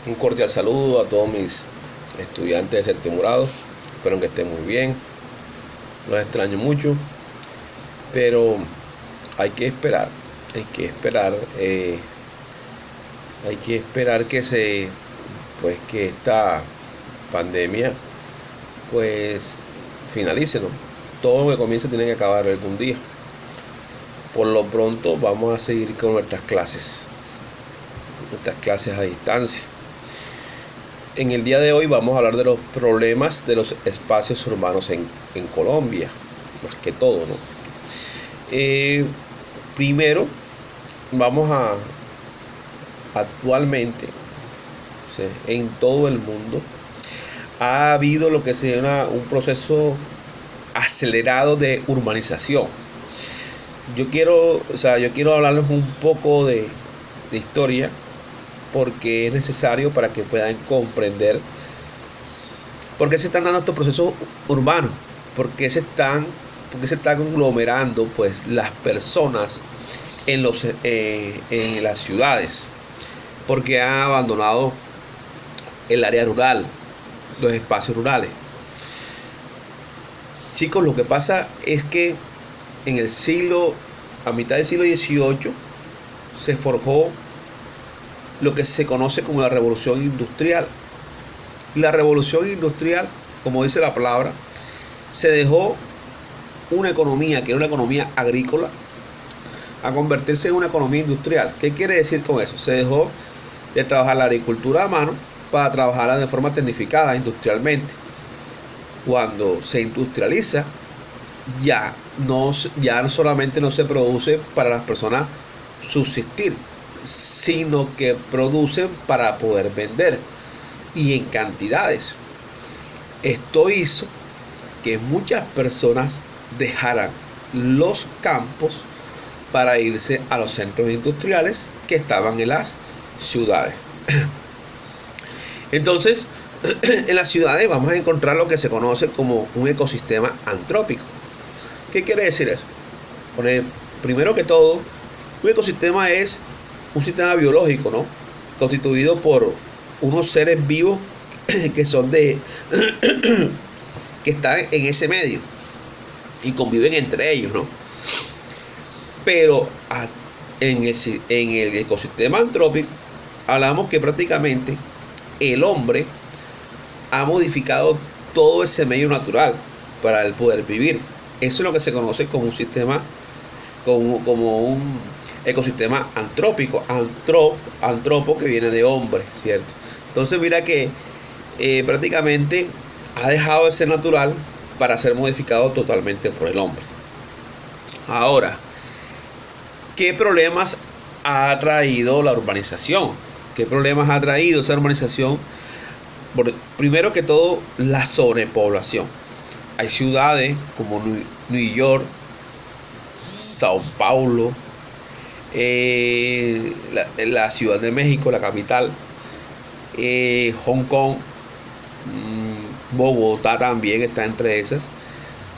Un cordial saludo a todos mis estudiantes de séptimo grado. Espero que estén muy bien. Los extraño mucho, pero hay que esperar. Hay que esperar. Hay que esperar que esta pandemia finalice, ¿no? Todo lo que comience tiene que acabar algún día. Por lo pronto vamos a seguir con nuestras clases a distancia. En el día de hoy vamos a hablar de los problemas de los espacios urbanos en Colombia, más que todo, ¿no? Primero, actualmente, o sea, en todo el mundo ha habido lo que se llama un proceso acelerado de urbanización. Yo quiero hablarles un poco de historia, porque es necesario para que puedan comprender por qué se están dando estos procesos urbanos, por qué se están conglomerando pues las personas en las ciudades, porque han abandonado el área rural, los espacios rurales. Chicos, lo que pasa es que a mitad del siglo XVIII se forjó lo que se conoce como la revolución industrial. La revolución industrial, como dice la palabra, se dejó una economía que era una economía agrícola a convertirse en una economía industrial. ¿Qué quiere decir con eso? Se dejó de trabajar la agricultura a mano para trabajarla de forma tecnificada industrialmente. Cuando se industrializa, ya solamente no se produce para las personas subsistir, sino que producen para poder vender y en cantidades. Esto hizo que muchas personas dejaran los campos para irse a los centros industriales que estaban en las ciudades. Entonces, en las ciudades vamos a encontrar lo que se conoce como un ecosistema antrópico. ¿Qué quiere decir eso? Primero que todo, un ecosistema es un sistema biológico, ¿no? Constituido por unos seres vivos que están en ese medio y conviven entre ellos, ¿no? Pero en el ecosistema antrópico hablamos que prácticamente el hombre ha modificado todo ese medio natural para el poder vivir. Eso es lo que se conoce como un sistema, como un ecosistema antrópico, antropo que viene de hombre, ¿cierto? Entonces mira que prácticamente ha dejado de ser natural para ser modificado totalmente por el hombre. Ahora, ¿qué problemas ha traído la urbanización? ¿Qué problemas ha traído esa urbanización? Primero que todo, la sobrepoblación. Hay ciudades como New York, Sao Paulo, la Ciudad de México, la capital, Hong Kong, Bogotá también está entre esas.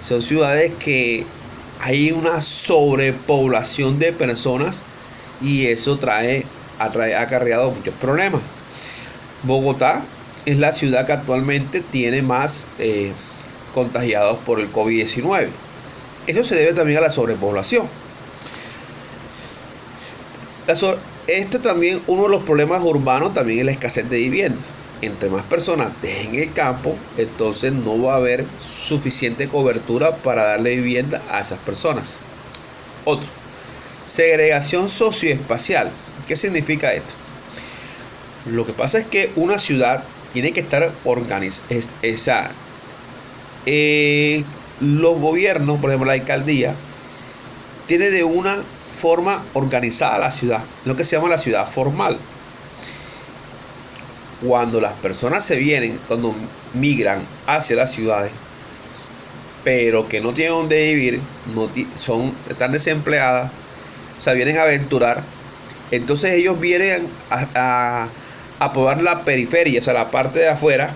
Son ciudades que hay una sobrepoblación de personas y eso ha acarreado muchos problemas. Bogotá es la ciudad que actualmente tiene más contagiados por el COVID-19. Eso se debe también a la sobrepoblación. También uno de los problemas urbanos también es la escasez de vivienda. Entre más personas dejen el campo, entonces no va a haber suficiente cobertura para darle vivienda a esas personas. Otro, segregación socioespacial. ¿Qué significa esto? Lo que pasa es que una ciudad tiene que estar organizada. Los gobiernos, por ejemplo la alcaldía, tiene de una forma organizada la ciudad, lo que se llama la ciudad formal. Cuando las personas cuando migran hacia las ciudades, pero que no tienen donde vivir, están desempleadas, o sea, vienen a aventurar, entonces ellos vienen a poblar la periferia, o sea, la parte de afuera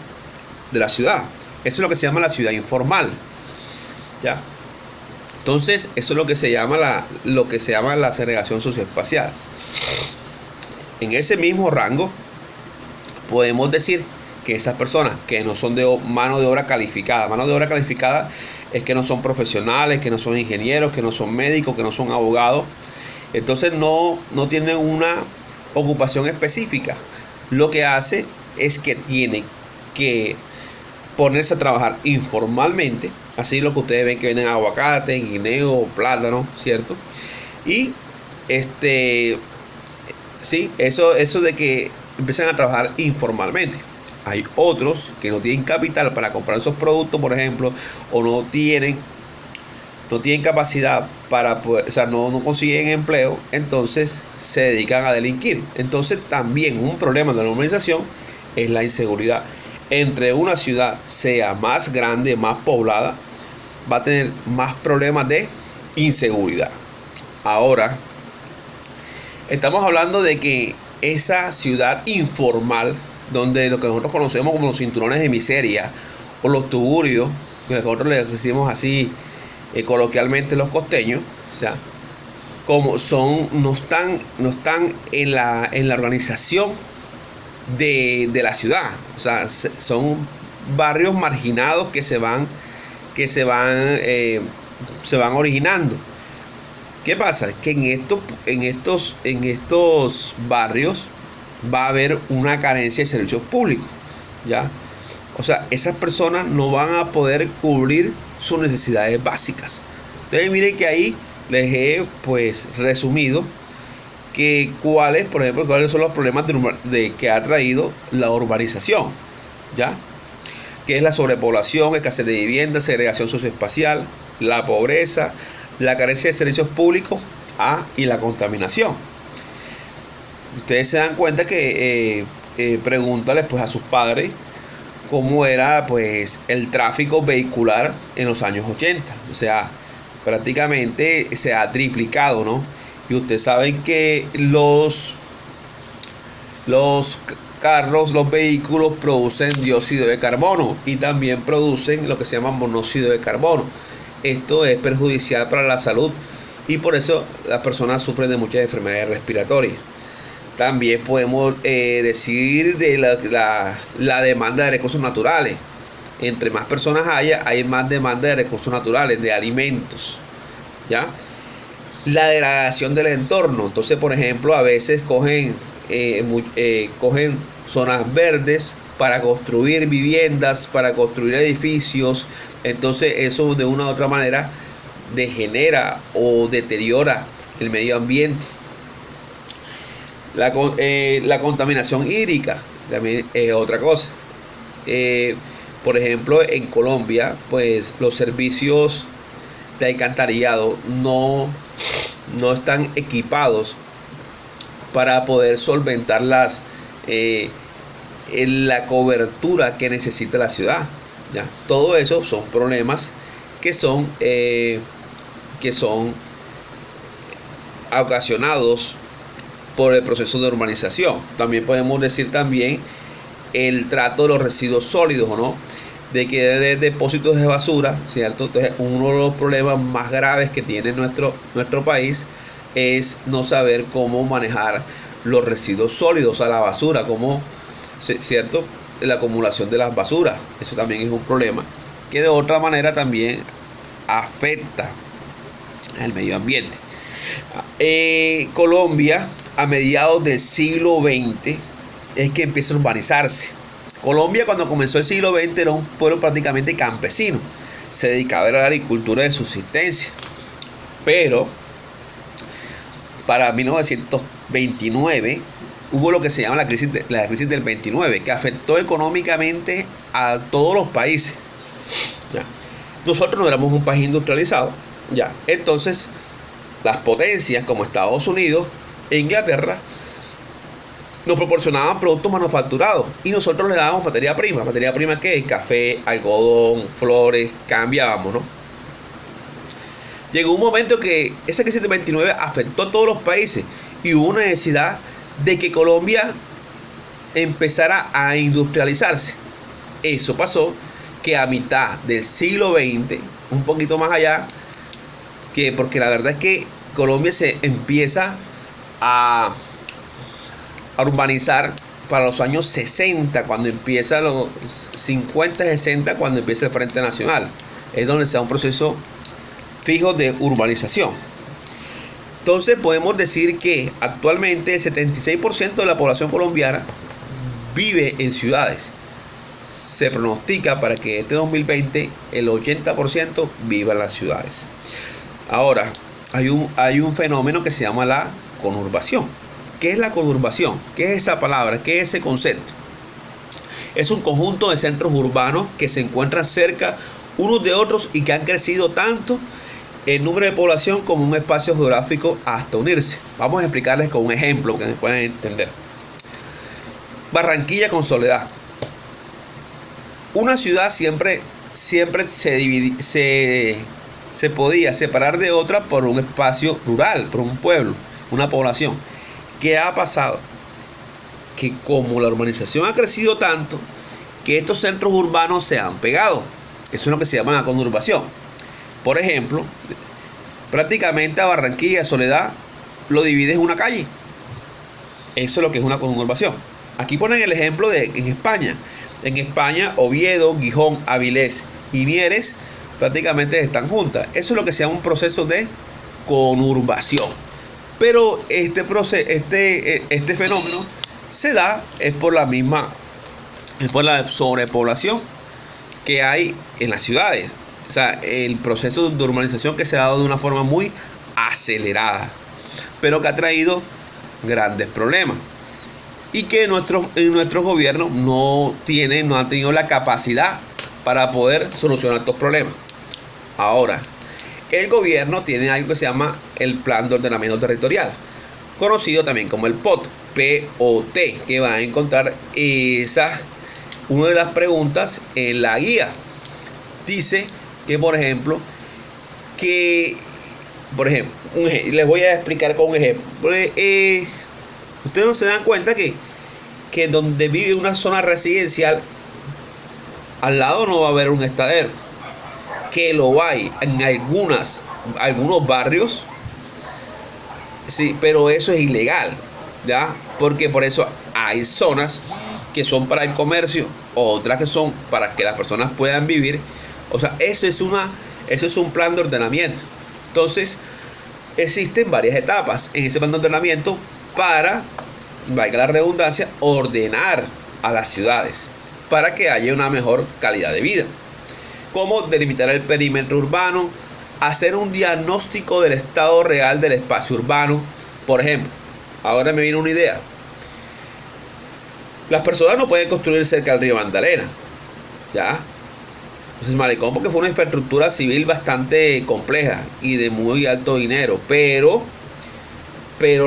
de la ciudad. Eso es lo que se llama la ciudad informal, ¿ya? Entonces, eso es lo que se llama la segregación socioespacial. En ese mismo rango podemos decir que esas personas que no son de mano de obra calificada es que no son profesionales, que no son ingenieros, que no son médicos, que no son abogados, entonces no tienen una ocupación específica. Lo que hace es que tienen que ponerse a trabajar informalmente, así lo que ustedes ven que venden aguacate, guineo, plátano, ¿cierto? Y sí, eso de que empiezan a trabajar informalmente. Hay otros que no tienen capital para comprar esos productos, por ejemplo, o no tienen capacidad para poder, o sea, no consiguen empleo, entonces se dedican a delinquir. Entonces también un problema de la urbanización es la inseguridad. Entre una ciudad sea más grande, más poblada, va a tener más problemas de inseguridad. Ahora, estamos hablando de que esa ciudad informal, donde lo que nosotros conocemos como los cinturones de miseria o los tugurios, que nosotros le decimos así coloquialmente los costeños, o sea, como no están en la organización de la ciudad, o sea, son barrios marginados que se van originando. ¿Qué pasa? Que en estos barrios va a haber una carencia de servicios públicos, ¿ya? O sea, esas personas no van a poder cubrir sus necesidades básicas. Entonces miren que ahí les he pues resumido que cuáles son los problemas que ha traído la urbanización, ¿ya? Que es la sobrepoblación, escasez de vivienda, segregación socioespacial, la pobreza, la carencia de servicios públicos y la contaminación. Ustedes se dan cuenta que pregúntales pues a sus padres cómo era pues el tráfico vehicular en los años 80. O sea, prácticamente se ha triplicado, ¿no? Y ustedes saben que los carros, los vehículos producen dióxido de carbono y también producen lo que se llama monóxido de carbono. Esto es perjudicial para la salud y por eso las personas sufren de muchas enfermedades respiratorias. También podemos decir de la demanda de recursos naturales. Entre más personas hay más demanda de recursos naturales, de alimentos, ¿ya? La degradación del entorno. Entonces, por ejemplo, a veces cogen zonas verdes para construir viviendas, para construir edificios. Entonces eso de una u otra manera degenera o deteriora el medio ambiente. La contaminación hídrica también es otra cosa. Por ejemplo, en Colombia, pues los servicios de alcantarillado no están equipados para poder solventar la cobertura que necesita la ciudad, ¿ya? Todo eso son problemas que son ocasionados por el proceso de urbanización. También podemos decir el trato de los residuos sólidos, ¿no? De que de depósitos de basura, ¿cierto? Entonces, uno de los problemas más graves que tiene nuestro país es no saber cómo manejar los residuos sólidos, a la basura, ¿cierto? La acumulación de las basuras. Eso también es un problema que de otra manera también afecta al medio ambiente. Colombia, a mediados del siglo XX, es que empieza a urbanizarse. Colombia, cuando comenzó el siglo XX, era un pueblo prácticamente campesino. Se dedicaba a la agricultura de subsistencia. Pero para 1929 hubo lo que se llama la crisis del 29, que afectó económicamente a todos los países, ¿ya? Nosotros no éramos un país industrializado, ¿ya? Entonces las potencias como Estados Unidos e Inglaterra nos proporcionaban productos manufacturados y nosotros le dábamos materia prima que es café, algodón, flores, cambiábamos, ¿no? Llegó un momento que esa crisis del 29 afectó a todos los países y hubo una necesidad de que Colombia empezara a industrializarse. Eso pasó que a mitad del siglo XX, un poquito más allá, porque la verdad es que Colombia se empieza a urbanizar para los años 60, cuando empieza los 50, 60, cuando empieza el Frente Nacional. Es donde se da un proceso fijo de urbanización. Entonces podemos decir que actualmente el 76% de la población colombiana vive en ciudades. Se pronostica para que este 2020 el 80% viva en las ciudades. Ahora, hay un fenómeno que se llama la conurbación. ¿Qué es la conurbación? ¿Qué es esa palabra? ¿Qué es ese concepto? Es un conjunto de centros urbanos que se encuentran cerca unos de otros y que han crecido tanto en número de población como un espacio geográfico hasta unirse. Vamos a explicarles con un ejemplo que me puedan entender. Barranquilla con Soledad. Una ciudad siempre se podía separar de otra por un espacio rural, por un pueblo, una población. ¿Qué ha pasado? Que como la urbanización ha crecido tanto, que estos centros urbanos se han pegado. Eso es lo que se llama la conurbación. Por ejemplo, prácticamente a Barranquilla, Soledad, lo divides en una calle. Eso es lo que es una conurbación. Aquí ponen el ejemplo de en España. En España, Oviedo, Gijón, Avilés y Mieres prácticamente están juntas. Eso es lo que se llama un proceso de conurbación. Pero este fenómeno se da por la sobrepoblación que hay en las ciudades. O sea, el proceso de urbanización que se ha dado de una forma muy acelerada, pero que ha traído grandes problemas. Y que nuestros gobiernos no han tenido la capacidad para poder solucionar estos problemas. Ahora, el gobierno tiene algo que se llama el Plan de Ordenamiento Territorial, conocido también como el POT, P-O-T, que van a encontrar una de las preguntas en la guía. Dice que, por ejemplo, les voy a explicar con un ejemplo. Ustedes no se dan cuenta que donde vive una zona residencial, al lado no va a haber un estadero. Que lo hay en algunos barrios, sí, pero eso es ilegal, ¿ya? Porque por eso hay zonas que son para el comercio, otras que son para que las personas puedan vivir. O sea, eso es un plan de ordenamiento. Entonces, existen varias etapas en ese plan de ordenamiento para, valga la redundancia, ordenar a las ciudades para que haya una mejor calidad de vida. Como delimitar el perímetro urbano, hacer un diagnóstico del estado real del espacio urbano. Por ejemplo, ahora me viene una idea. Las personas no pueden construir cerca del río Magdalena, ¿ya? Entonces, Malecón, porque fue una infraestructura civil bastante compleja y de muy alto dinero, pero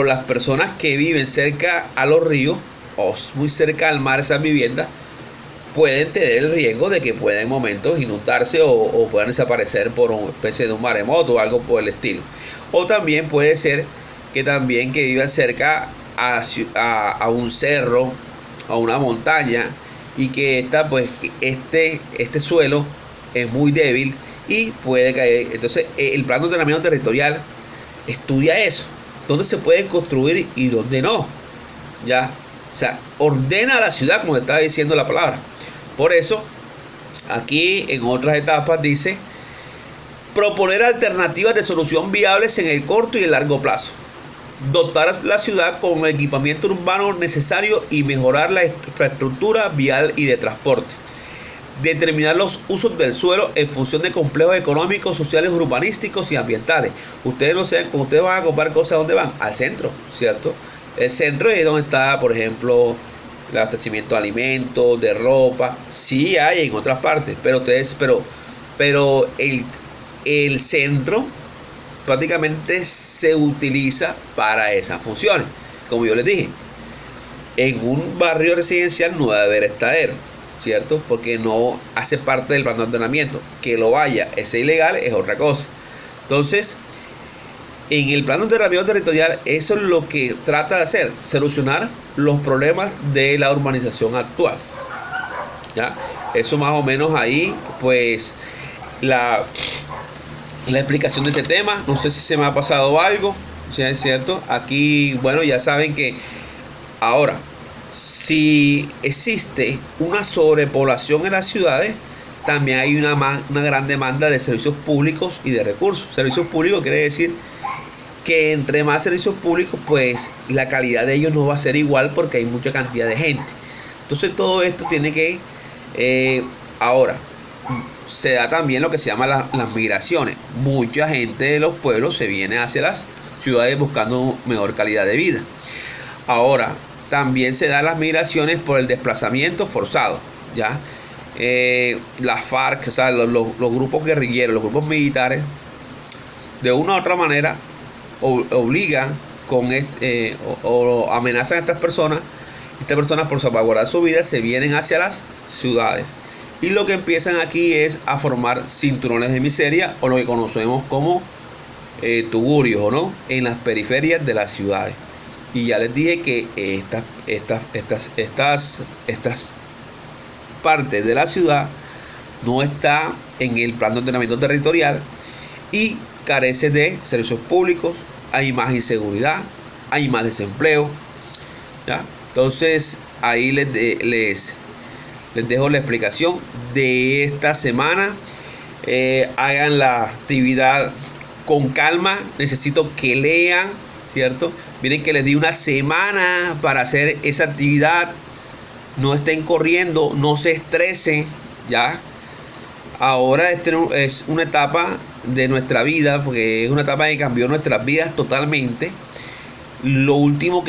las personas que viven cerca a los ríos o muy cerca al mar, esas viviendas, pueden tener el riesgo de que puedan en momentos inundarse o puedan desaparecer por una especie de un maremoto o algo por el estilo. O también puede ser que vivan cerca a un cerro, a una montaña, y que este suelo es muy débil y puede caer. Entonces, el plan de ordenamiento territorial estudia eso, dónde se puede construir y dónde no, ¿ya? O sea, ordena a la ciudad, como estaba diciendo la palabra. Por eso, aquí en otras etapas dice: proponer alternativas de solución viables en el corto y el largo plazo. Dotar a la ciudad con el equipamiento urbano necesario y mejorar la infraestructura vial y de transporte. Determinar los usos del suelo en función de complejos económicos, sociales, urbanísticos y ambientales. Ustedes no saben, cuando ustedes van a comprar cosas, ¿dónde van? Al centro, ¿cierto? El centro es donde está, por ejemplo, el abastecimiento de alimentos, de ropa. Sí hay en otras partes, pero el centro prácticamente se utiliza para esas funciones. Como yo les dije, en un barrio residencial no debe haber estadero, ¿cierto? Porque no hace parte del plan de ordenamiento. Que lo vaya, es ilegal, es otra cosa. Entonces, en el plan de ordenamiento territorial, eso es lo que trata de hacer: solucionar los problemas de la urbanización actual, ¿ya? Eso más o menos ahí, pues, la explicación de este tema. No sé si se me ha pasado algo, si es cierto. Aquí, bueno, ya saben que ahora, si existe una sobrepoblación en las ciudades, también hay una gran demanda de servicios públicos y de recursos. Servicios públicos quiere decir que entre más servicios públicos, pues la calidad de ellos no va a ser igual porque hay mucha cantidad de gente. Entonces todo esto tiene que... ahora, se da también lo que se llama las migraciones. Mucha gente de los pueblos se viene hacia las ciudades buscando mejor calidad de vida. Ahora, también se dan las migraciones por el desplazamiento forzado, ¿ya? Las FARC, o sea, los grupos guerrilleros, los grupos militares, de una u otra manera obligan o amenazan a estas personas por salvaguardar su vida se vienen hacia las ciudades. Y lo que empiezan aquí es a formar cinturones de miseria, o lo que conocemos como tugurios, ¿no? En las periferias de las ciudades. Y ya les dije que estas partes de la ciudad no está en el plan de ordenamiento territorial y carece de servicios públicos, hay más inseguridad, hay más desempleo, ¿ya? Entonces ahí les dejo la explicación de esta semana. Hagan la actividad con calma, necesito que lean, ¿cierto? Miren que les di una semana para hacer esa actividad. No estén corriendo, no se estresen, ¿ya? Ahora es una etapa de nuestra vida, porque es una etapa que cambió nuestras vidas totalmente. Lo último que